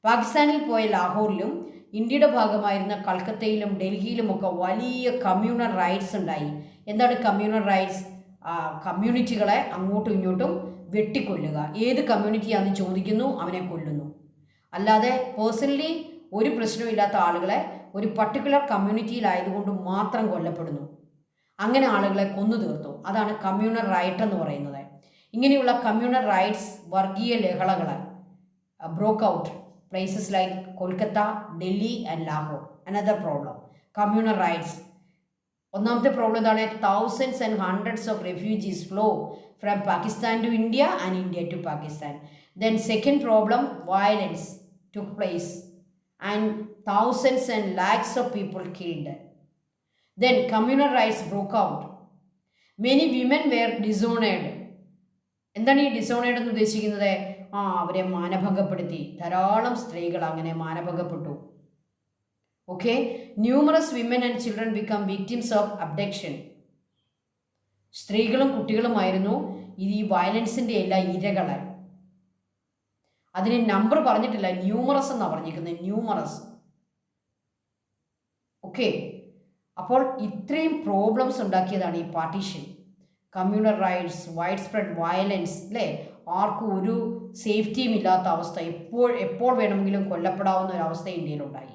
പാകിസ്ഥാനിൽ പോയ ലാഹോറിലും ഇന്ത്യയുടെ ഭാഗമായിരുന്ന കൽക്കത്തയിലും ഡൽഹിയിലുമൊക്കെ വലിയ കമ്മ്യൂണൽ റൈറ്റ്സ് ഉണ്ടായി. എന്താണ് കമ്മ്യൂണൽ റൈറ്റ്സ്? കമ്മ്യൂണിറ്റികളെ അങ്ങോട്ടും ഇങ്ങോട്ടും വെട്ടിക്കൊല്ലുക. ഏത് കമ്മ്യൂണിറ്റിയാണെന്ന് ചോദിക്കുന്നു, അവനെ കൊല്ലുന്നു. അല്ലാതെ പേഴ്സണലി ഒരു പ്രശ്നമില്ലാത്ത ആളുകളെ ഒരു പർട്ടിക്കുലർ കമ്മ്യൂണിറ്റിയിലായതുകൊണ്ട് മാത്രം കൊല്ലപ്പെടുന്നു. അങ്ങനെ ആളുകളെ കൊന്നു തീർത്തു. അതാണ് കമ്മ്യൂണൽ റൈറ്റ് എന്ന് പറയുന്നത്. ഇങ്ങനെയുള്ള കമ്മ്യൂണൽ റൈറ്റ്സ് വർഗീയ ലഹളകൾ broke out places like Kolkata, Delhi and Lahore. Another problem, communal riots. ഒന്നാമത്തെ പ്രോബ്ലം എന്താണ്? Thousands and hundreds of refugees flow from Pakistan to India and India to Pakistan. Then second problem, violence took place and thousands and lakhs of people killed. Then communal riots broke out. Many women were disowned. എന്താണ് ഈ dishonoured എന്ന് ഉദ്ദേശിക്കുന്നത്? അവരെ മാനഭംഗപ്പെടുത്തി. ധാരാളം സ്ത്രീകൾ അങ്ങനെ മാനഭംഗപ്പെട്ടു. Okay, numerous women and children become victims of abduction. സ്ത്രീകളും കുട്ടികളുമായിരുന്നു ഈ വയലൻസിൻ്റെ എല്ലാ ഇരകളെ. അതിന് നമ്പർ പറഞ്ഞിട്ടില്ല, ന്യൂമറസ് എന്നാണ് പറഞ്ഞിരിക്കുന്നത്, ന്യൂമറസ്. ഓക്കെ, അപ്പോൾ ഇത്രയും പ്രോബ്ലംസ് ഉണ്ടാക്കിയതാണ് ഈ partition. Communal rights, wide spread violence, അല്ലേ? ആർക്കും ഒരു സേഫ്റ്റിയും ഇല്ലാത്ത അവസ്ഥ, എപ്പോൾ വേണമെങ്കിലും കൊല്ലപ്പെടാവുന്ന ഒരു അവസ്ഥ ഇന്ത്യയിലുണ്ടായി.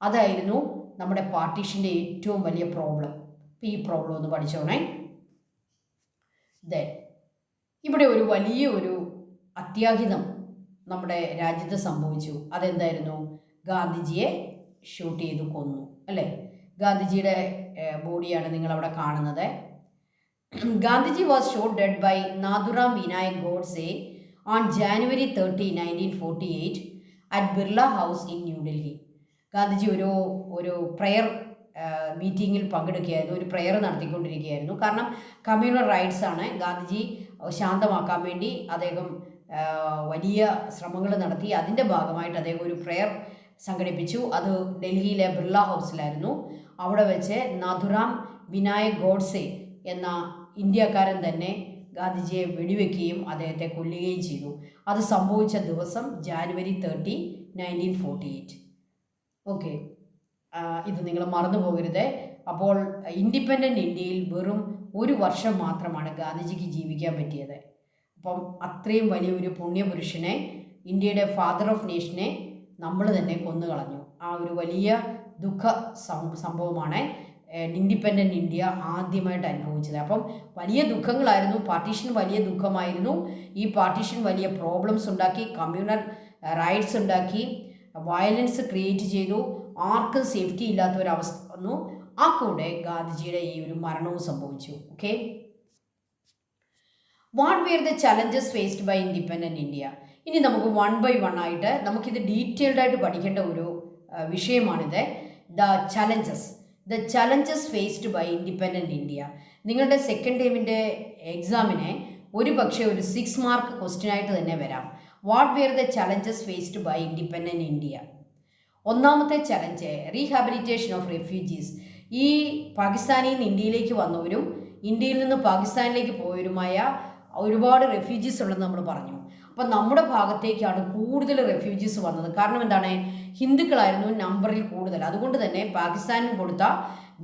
അതായിരുന്നു നമ്മുടെ പാർട്ടീഷൻ്റെ ഏറ്റവും വലിയ പ്രോബ്ലം. ഈ പ്രോബ്ലം ഒന്ന് പഠിച്ചോണേ. ഇവിടെ ഒരു വലിയൊരു അത്യാഹിതം നമ്മുടെ രാജ്യത്ത് സംഭവിച്ചു. അതെന്തായിരുന്നു? ഗാന്ധിജിയെ ഷൂട്ട് ചെയ്ത് കൊന്നു, അല്ലേ? ഗാന്ധിജിയുടെ ബോഡിയാണ് നിങ്ങളവിടെ കാണുന്നത്. Gandhiji was shot dead by Nathuram Vinayak Godse on January 30, 1948 at Birla house in New Delhi. Gandhiji ഒരു പ്രയർ മീറ്റിങ്ങിൽ പങ്കെടുക്കുകയായിരുന്നു, ഒരു പ്രയർ നടത്തിക്കൊണ്ടിരിക്കുകയായിരുന്നു. കാരണം കമ്മ്യൂണൽ റൈറ്റ്സ് ആണ്. ഗാന്ധിജി ശാന്തമാക്കാൻ വേണ്ടി അദ്ദേഹം വലിയ ശ്രമങ്ങൾ നടത്തി. അതിൻ്റെ ഭാഗമായിട്ട് അദ്ദേഹം ഒരു പ്രയർ സംഘടിപ്പിച്ചു. അത് ഡൽഹിയിലെ ബിർള ഹൗസിലായിരുന്നു. അവിടെ വെച്ച് നാഥുറാം വിനായക് ഗോഡ്സെ എന്ന ഇന്ത്യക്കാരൻ തന്നെ ഗാന്ധിജിയെ വെടിവെക്കുകയും അദ്ദേഹത്തെ കൊല്ലുകയും ചെയ്തു. അത് സംഭവിച്ച ദിവസം January 30, 1948. ഓക്കെ, ഇത് നിങ്ങൾ മറന്നു പോകരുത്. അപ്പോൾ ഇൻഡിപെൻഡൻ്റ് ഇന്ത്യയിൽ വെറും 1 വർഷം മാത്രമാണ് ഗാന്ധിജിക്ക് ജീവിക്കാൻ പറ്റിയത്. അപ്പം അത്രയും വലിയൊരു പുണ്യപുരുഷനെ, ഇന്ത്യയുടെ ഫാദർ ഓഫ് നേഷനെ നമ്മൾ തന്നെ കൊന്നുകളഞ്ഞു. ആ ഒരു വലിയ ദുഃഖ സംഭവമാണ് ഇൻഡിപെൻഡൻ്റ് ഇന്ത്യ ആദ്യമായിട്ട് അനുഭവിച്ചത്. അപ്പം വലിയ ദുഃഖങ്ങളായിരുന്നു. പാർട്ടീഷൻ വലിയ ദുഃഖമായിരുന്നു. ഈ പാർട്ടീഷൻ വലിയ പ്രോബ്ലംസ് ഉണ്ടാക്കി, കമ്മ്യൂണൽ റൈറ്റ്സ് ഉണ്ടാക്കി, വയലൻസ് ക്രിയേറ്റ് ചെയ്തു. ആർക്കും സേഫ്റ്റി ഇല്ലാത്ത ഒരവസ്ഥ വന്നു. ആ കൂടെ ഗാന്ധിജിയുടെ ഈ ഒരു മരണവും സംഭവിച്ചു. Okay, what were the challenges faced by independent India? ഇനി നമുക്ക് 1 by 1 ആയിട്ട് നമുക്കിത് ഡീറ്റെയിൽഡ് ആയിട്ട് പഠിക്കേണ്ട ഒരു വിഷയമാണിത്. The challenges faced by independent India. നിങ്ങളുടെ സെക്കൻഡ് ടൈമിൻ്റെ എക്സാമിന് ഒരു പക്ഷേ ഒരു 6 മാർക്ക് ക്വസ്റ്റ്യൻ ആയിട്ട് തന്നെ വരാം. What were the challenges faced by independent India? ഒന്നാമത്തെ ചലഞ്ച് റീഹാബിലിറ്റേഷൻ ഓഫ് റെഫ്യൂജീസ്. ഈ പാകിസ്ഥാനിൽ നിന്ന് ഇന്ത്യയിലേക്ക് വന്നവരും ഇന്ത്യയിൽ നിന്ന് പാകിസ്ഥാനിലേക്ക് പോയവരുമായ ഒരുപാട് റെഫ്യൂജീസ് ഉണ്ടെന്ന് നമ്മൾ പറഞ്ഞു. അപ്പം നമ്മുടെ ഭാഗത്തേക്കാണ് കൂടുതൽ റെഫ്യൂജീസ് വന്നത്. കാരണം എന്താണ്? ഹിന്ദുക്കളായിരുന്നു നമ്പറിൽ കൂടുതൽ. അതുകൊണ്ട് തന്നെ പാകിസ്ഥാനിൽ കൊടുത്ത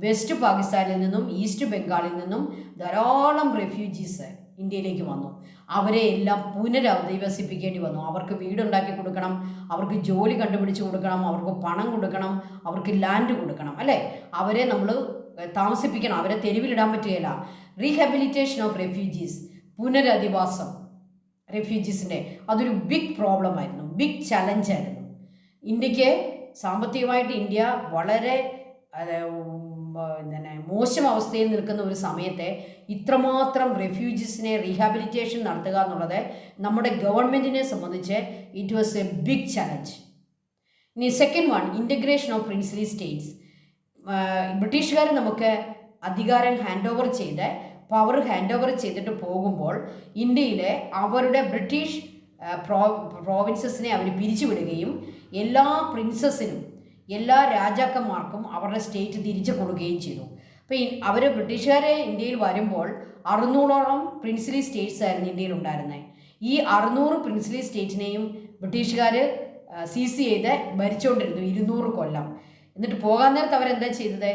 വെസ്റ്റ് പാകിസ്ഥാനിൽ നിന്നും ഈസ്റ്റ് ബംഗാളിൽ നിന്നും ധാരാളം റെഫ്യൂജീസ് ഇന്ത്യയിലേക്ക് വന്നു. അവരെ എല്ലാം പുനരധിവസിപ്പിക്കേണ്ടി വന്നു. അവർക്ക് വീടുണ്ടാക്കി കൊടുക്കണം, അവർക്ക് ജോലി കണ്ടുപിടിച്ച് കൊടുക്കണം, അവർക്ക് പണം കൊടുക്കണം, അവർക്ക് ലാൻഡ് കൊടുക്കണം, അല്ലേ? അവരെ നമ്മൾ താമസിപ്പിക്കണം, അവരെ തെരുവിലിടാൻ പറ്റുകയില്ല. റീഹാബിലിറ്റേഷൻ ഓഫ് റെഫ്യൂജീസ്, പുനരധിവാസം റെഫ്യൂജീസിൻ്റെ അതൊരു ബിഗ് പ്രോബ്ലം ആയിരുന്നു, ബിഗ് ചലഞ്ചായിരുന്നു. ഇന്ത്യക്ക് സാമ്പത്തികമായിട്ട് ഇന്ത്യ വളരെ മോശം അവസ്ഥയിൽ നിൽക്കുന്ന ഒരു സമയത്തെ ഇത്രമാത്രം റെഫ്യൂജീസിനെ റീഹാബിലിറ്റേഷൻ നടത്തുക എന്നുള്ളത് നമ്മുടെ ഗവൺമെൻറ്റിനെ സംബന്ധിച്ച് it was a big challenge. ഇനി second one, integration of princely states. ബ്രിട്ടീഷുകാർ നമുക്ക് അധികാരം പവർ ഹാൻഡ് ഓവർ ചെയ്തിട്ട് പോകുമ്പോൾ ഇന്ത്യയിലെ അവരുടെ ബ്രിട്ടീഷ് പ്രോവിൻസസിനെ അവർ പിരിച്ചുവിടുകയും എല്ലാ പ്രിൻസസിനും എല്ലാ രാജാക്കന്മാർക്കും അവരുടെ സ്റ്റേറ്റ് തിരിച്ചു കൊടുക്കുകയും ചെയ്തു. അപ്പോൾ അവർ ബ്രിട്ടീഷുകാരെ ഇന്ത്യയിൽ വരുമ്പോൾ 600ഓളം പ്രിൻസ്ലി സ്റ്റേറ്റ്സ് ആയിരുന്നു ഇന്ത്യയിൽ ഉണ്ടായിരുന്നത്. ഈ 600 പ്രിൻസ്ലി സ്റ്റേറ്റിനെയും ബ്രിട്ടീഷുകാർ സീസ് ചെയ്ത് ഭരിച്ചുകൊണ്ടിരുന്നു 200 കൊല്ലം. എന്നിട്ട് പോകാൻ നേരത്ത് അവരെന്താ ചെയ്തത്?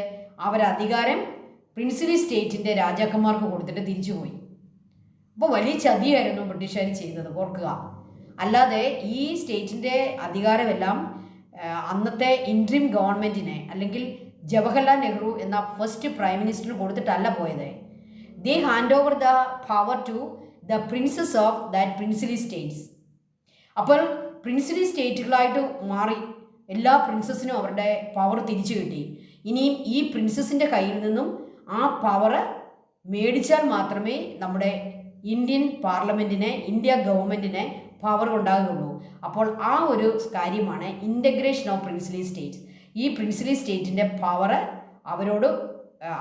അവരധികാരം പ്രിൻസ്ലി സ്റ്റേറ്റിൻ്റെ രാജാക്കന്മാർക്ക് കൊടുത്തിട്ട് തിരിച്ചുപോയി. അപ്പോൾ വലിയ ചതിയായിരുന്നു ബ്രിട്ടീഷുകാർ ചെയ്തത്, ഓർക്കുക. അല്ലാതെ ഈ സ്റ്റേറ്റിൻ്റെ അധികാരമെല്ലാം അന്നത്തെ ഇൻട്രീം ഗവൺമെൻറ്റിനെ അല്ലെങ്കിൽ ജവഹർലാൽ നെഹ്റു എന്ന ഫസ്റ്റ് പ്രൈം മിനിസ്റ്ററിന് കൊടുത്തിട്ടല്ല പോയത്. They hand over the power to the princes of that princely states. അപ്പോൾ പ്രിൻസ്ലി സ്റ്റേറ്റുകളായിട്ട് മാറി എല്ലാ പ്രിൻസസിനും അവരുടെ പവർ തിരിച്ചു കിട്ടി. ഇനിയും ഈ പ്രിൻസസിൻ്റെ കയ്യിൽ നിന്നും ആ പവർ മേടിച്ചാൽ മാത്രമേ നമ്മുടെ ഇന്ത്യൻ പാർലമെൻറ്റിനെ, ഇന്ത്യ ഗവൺമെൻറ്റിനെ പവർ ഉണ്ടാകുകയുള്ളൂ. അപ്പോൾ ആ ഒരു കാര്യമാണ് ഇൻ്റഗ്രേഷൻ ഓഫ് പ്രിൻസ്ലി സ്റ്റേറ്റ്സ്. ഈ പ്രിൻസ്ലി സ്റ്റേറ്റിൻ്റെ പവർ അവരോട്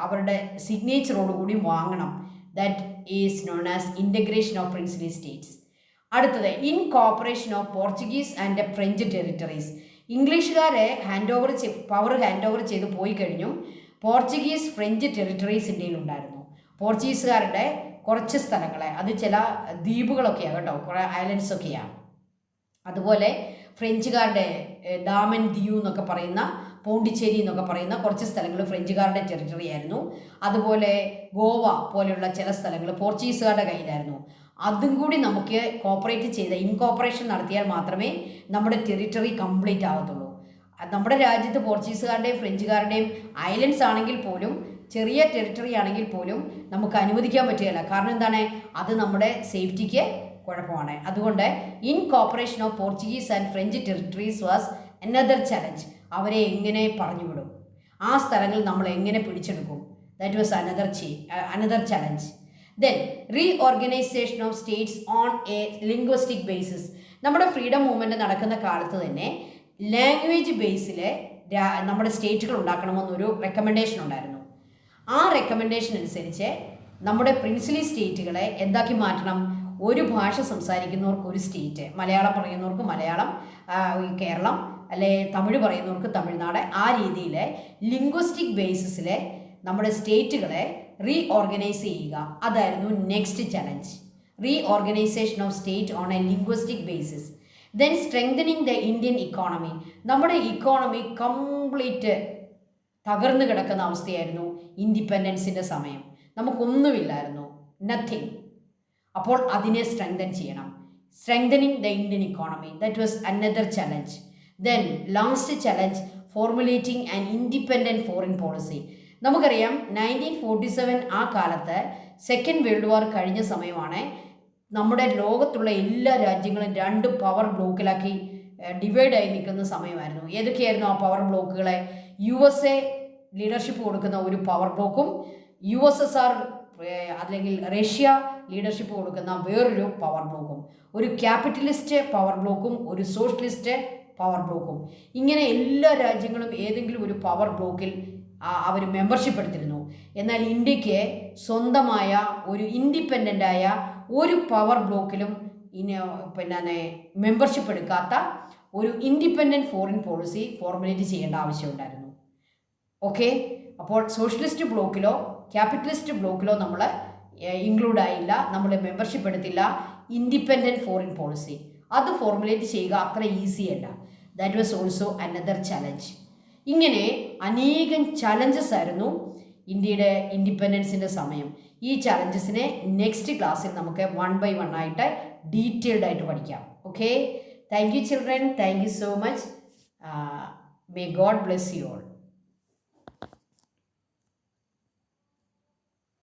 അവരുടെ സിഗ്നേച്ചറോട് കൂടി വാങ്ങണം. That is known as integration of princely states. അടുത്തത് incorporation of Portuguese and French territories. ഇംഗ്ലീഷുകാരെ പവർ ഹാൻഡ് ഓവർ ചെയ്ത് പോയി കഴിഞ്ഞു. പോർച്ചുഗീസ് ഫ്രഞ്ച് ടെറിട്ടറീസ് ഇന്ത്യയിൽ ഉണ്ടായിരുന്നു. പോർച്ചുഗീസുകാരുടെ കുറച്ച് സ്ഥലങ്ങളെ, അത് ചില ദ്വീപുകളൊക്കെയാണ് കേട്ടോ, കുറേ ഐലൻഡ്സ് ഒക്കെയാണ്. അതുപോലെ ഫ്രഞ്ചുകാരുടെ ഡാമൻ ദിയു എന്നൊക്കെ പറയുന്ന, പോണ്ടിച്ചേരി എന്നൊക്കെ പറയുന്ന കുറച്ച് സ്ഥലങ്ങൾ ഫ്രഞ്ചുകാരുടെ ടെറിട്ടറി ആയിരുന്നു. അതുപോലെ ഗോവ പോലെയുള്ള ചില സ്ഥലങ്ങൾ പോർച്ചുഗീസുകാരുടെ കയ്യിലായിരുന്നു. അതും കൂടി നമുക്ക് കോപ്പറേറ്റ് ചെയ്ത് ഇൻകോപ്പറേഷൻ നടത്തിയാൽ മാത്രമേ നമ്മുടെ ടെറിട്ടറി കംപ്ലീറ്റ് ആകത്തുള്ളൂ. നമ്മുടെ രാജ്യത്ത് പോർച്ചുഗീസുകാരുടെയും ഫ്രഞ്ചുകാരുടെയും ഐലൻഡ്സ് ആണെങ്കിൽ പോലും, ചെറിയ ടെറിട്ടറി ആണെങ്കിൽ പോലും നമുക്ക് അനുവദിക്കാൻ പറ്റുകയില്ല. കാരണം എന്താണ്? അത് നമ്മുടെ സേഫ്റ്റിക്ക് കുഴപ്പമാണ്. അതുകൊണ്ട് incorporation of Portuguese and French territories was another challenge. അവരെ എങ്ങനെ പറഞ്ഞുവിടും, ആ സ്ഥലങ്ങൾ നമ്മൾ എങ്ങനെ പിടിച്ചെടുക്കും, that was another challenge. Then reorganisation of states on a linguistic basis. നമ്മുടെ ഫ്രീഡം മൂവ്മെൻറ്റ് നടക്കുന്ന കാലത്ത് തന്നെ ലാംഗ്വേജ് ബേസിൽ നമ്മുടെ സ്റ്റേറ്റുകൾ ഉണ്ടാക്കണമെന്നൊരു റെക്കമെൻഡേഷൻ ഉണ്ടായിരുന്നു. ആ റെക്കമെൻഡേഷൻ അനുസരിച്ച് നമ്മുടെ പ്രിൻസിലി സ്റ്റേറ്റുകളെ എന്താക്കി മാറ്റണം? ഒരു ഭാഷ സംസാരിക്കുന്നവർക്ക് ഒരു സ്റ്റേറ്റ്, മലയാളം പറയുന്നവർക്ക് മലയാളം, കേരളം, അല്ലെ തമിഴ് പറയുന്നവർക്ക് തമിഴ്നാട്, ആ രീതിയിൽ ലിംഗ്വിസ്റ്റിക് ബേസിസിൽ നമ്മുടെ സ്റ്റേറ്റുകളെ റീഓർഗനൈസ് ചെയ്യുക. അതായിരുന്നു next challenge. Reorganisation of state on a linguistic basis. Then strengthening the Indian economy. നമ്മുടെ ഇക്കോണമി കംപ്ലീറ്റ് തകർന്നു കിടക്കുന്ന അവസ്ഥയായിരുന്നു ഇൻഡിപെൻഡൻസിൻ്റെ സമയം. നമുക്കൊന്നുമില്ലായിരുന്നു, നത്തിങ്. അപ്പോൾ അതിനെ സ്ട്രെങ്തൻ ചെയ്യണം. Strengthening the Indian economy, that was another challenge. Then last challenge formulating an independent foreign policy. നമുക്കറിയാം 1947 ആ കാലത്ത് സെക്കൻഡ് വേൾഡ് വാർ കഴിഞ്ഞ സമയമാണ്. നമ്മുടെ ലോകത്തുള്ള എല്ലാ രാജ്യങ്ങളും 2 പവർ ബ്ലോക്കിലാക്കി ഡിവൈഡായി നിൽക്കുന്ന സമയമായിരുന്നു. ഏതൊക്കെയായിരുന്നു ആ പവർ ബ്ലോക്കുകളെ? USA ലീഡർഷിപ്പ് കൊടുക്കുന്ന ഒരു പവർ ബ്ലോക്കും, USSR അല്ലെങ്കിൽ റഷ്യ ലീഡർഷിപ്പ് കൊടുക്കുന്ന വേറൊരു പവർ ബ്ലോക്കും, ഒരു ക്യാപിറ്റലിസ്റ്റ് പവർ ബ്ലോക്കും ഒരു സോഷ്യലിസ്റ്റ് പവർ ബ്ലോക്കും. ഇങ്ങനെ എല്ലാ രാജ്യങ്ങളും ഏതെങ്കിലും ഒരു പവർ ബ്ലോക്കിൽ അവർ മെമ്പർഷിപ്പ് എടുത്തിരുന്നു. എന്നാൽ ഇന്ത്യക്ക് സ്വന്തമായ ഒരു ഇൻഡിപെൻഡൻ്റായ ഒരു പവർ ബ്ലോക്കിലും മെമ്പർഷിപ്പ് എടുക്കാത്ത ഒരു ഇൻഡിപെൻഡൻറ്റ് ഫോറിൻ പോളിസി ഫോർമുലേറ്റ് ചെയ്യേണ്ട ആവശ്യമുണ്ടായിരുന്നു. ഓക്കെ, അപ്പോൾ സോഷ്യലിസ്റ്റ് ബ്ലോക്കിലോ ക്യാപിറ്റലിസ്റ്റ് ബ്ലോക്കിലോ നമ്മൾ ഇൻക്ലൂഡ് ആയില്ല, നമ്മൾ മെമ്പർഷിപ്പ് എടുത്തില്ല. ഇൻഡിപെൻഡൻറ്റ് ഫോറിൻ പോളിസി അത് ഫോർമുലേറ്റ് ചെയ്യുക അത്ര ഈസി അല്ല. That was also another challenge. ഇങ്ങനെ അനേകം ചലഞ്ചസ് ആയിരുന്നു ഇന്ത്യയുടെ ഇൻഡിപെൻഡൻസിൻ്റെ സമയം. ഈ ചലഞ്ചസിനെ നെക്സ്റ്റ് ക്ലാസ്സിൽ നമുക്ക് 1 by 1 ആയിട്ട് ഡീറ്റെയിൽഡ് ആയിട്ട് പഠിക്കാം. Okay, thank you children, thank you so much. May God bless you all.